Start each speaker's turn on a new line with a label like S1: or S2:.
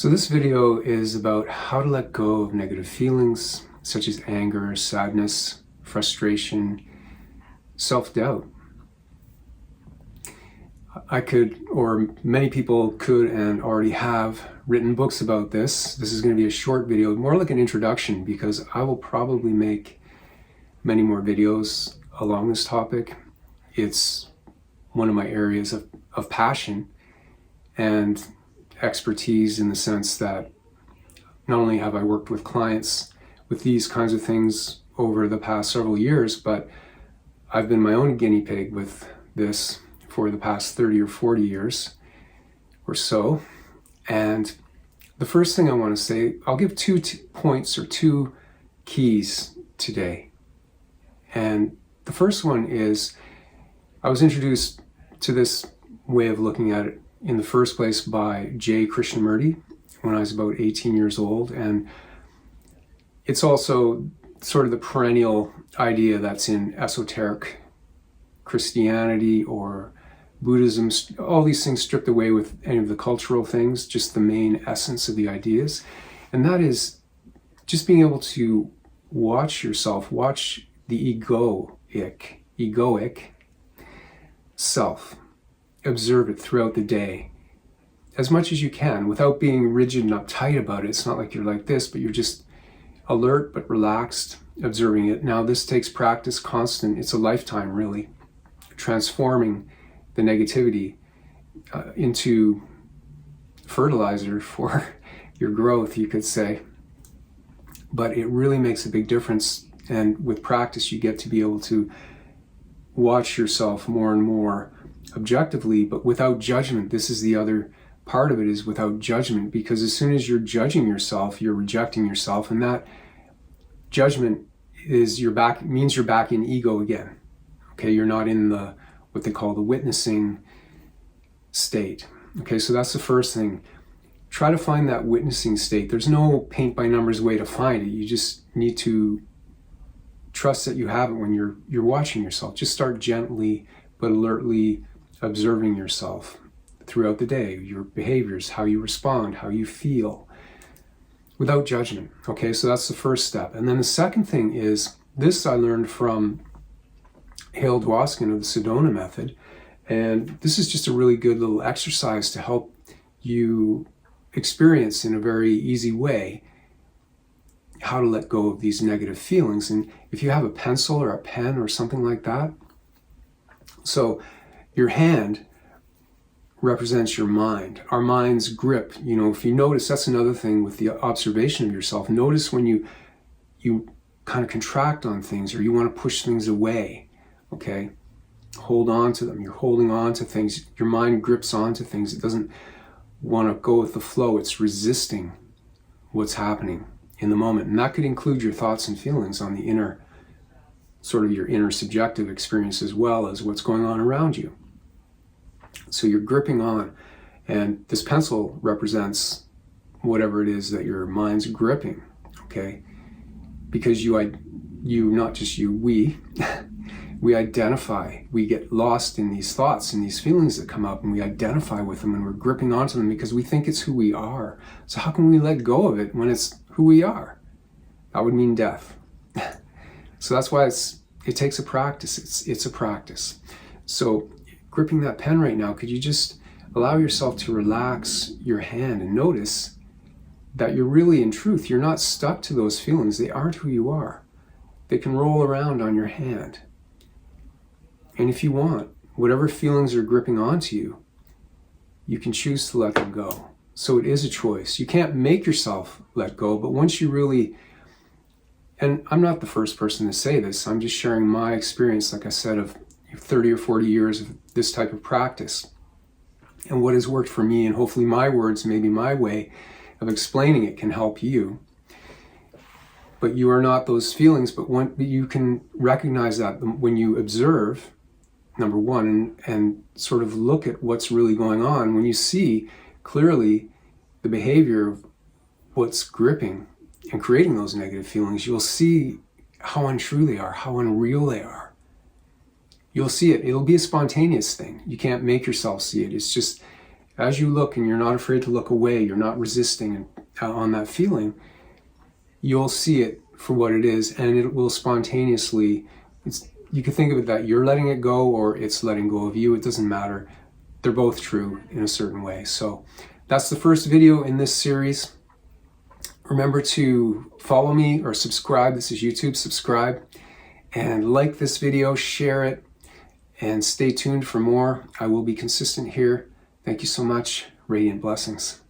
S1: So this video is about how to let go of negative feelings such as anger, sadness, frustration, self-doubt. I could, or many people could and already have written books about this. This is going to be a short video, more like an introduction, because I will probably make many more videos along this topic. It's one of my areas of passion and expertise, in the sense that not only have I worked with clients with these kinds of things over the past several years, but I've been my own guinea pig with this for the past 30 or 40 years or so. And the first thing I want to say, I'll give two points or two keys today. And the first one is, I was introduced to this way of looking at it in the first place by J. Krishnamurti when I was about 18 years old. And it's also sort of the perennial idea that's in esoteric Christianity or Buddhism, all these things stripped away with any of the cultural things, just the main essence of the ideas. And that is just being able to watch yourself, watch the egoic self, observe it throughout the day as much as you can without being rigid and uptight about it. It's not like you're like this, but you're just alert but relaxed, observing it. Now, this takes practice, constant. It's a lifetime, really, transforming the negativity into fertilizer for your growth, you could say. But it really makes a big difference. And with practice, you get to be able to watch yourself more and more objectively, but without judgment. This is the other part of it, is without judgment, because as soon as you're judging yourself, you're rejecting yourself, and that judgment is means you're back in ego again. Okay, you're not in the what they call the witnessing state. Okay, so that's the first thing. Try to find that witnessing state. There's no paint by numbers way to find it. You just need to trust that you have it when you're watching yourself. Just start gently but alertly observing yourself throughout the day, your behaviors, how you respond, how you feel, without judgment. Okay, so that's the first step. And then the second thing is, this I learned from Hale Dwoskin of the Sedona method. And this is just a really good little exercise to help you experience in a very easy way how to let go of these negative feelings. And if you have a pencil or a pen or something like that, so your hand represents your mind, our mind's grip. You know, if you notice, that's another thing with the observation of yourself. Notice when you kind of contract on things, or you want to push things away, okay? Hold on to them. You're holding on to things. Your mind grips onto things. It doesn't want to go with the flow. It's resisting what's happening in the moment. And that could include your thoughts and feelings on the inner, sort of your inner subjective experience, as well as what's going on around you. So you're gripping on, and this pencil represents whatever it is that your mind's gripping, okay? Because we identify, we get lost in these thoughts and these feelings that come up, and we identify with them, and we're gripping onto them because we think it's who we are. So how can we let go of it when it's who we are? That would mean death. So that's why it takes a practice. It's a practice. So gripping that pen right now, could you just allow yourself to relax your hand and notice that you're really, in truth, you're not stuck to those feelings. They aren't who you are. They can roll around on your hand. And if you want, whatever feelings are gripping onto you, you can choose to let them go. So it is a choice. You can't make yourself let go, but once you really, and I'm not the first person to say this, I'm just sharing my experience, like I said, of 30 or 40 years of this type of practice, and what has worked for me, and hopefully my words, maybe my way of explaining it, can help you. But you are not those feelings, but you can recognize that when you observe, number one, and sort of look at what's really going on. When you see clearly the behavior of what's gripping and creating those negative feelings, you'll see how untrue they are, how unreal they are. You'll see it. It'll be a spontaneous thing. You can't make yourself see it. It's just as you look and you're not afraid to look away, you're not resisting on that feeling, you'll see it for what it is, and it will spontaneously, you can think of it that you're letting it go or it's letting go of you. It doesn't matter. They're both true in a certain way. So that's the first video in this series. Remember to follow me or subscribe. This is YouTube. Subscribe and like this video, share it, and stay tuned for more. I will be consistent here. Thank you so much. Radiant blessings.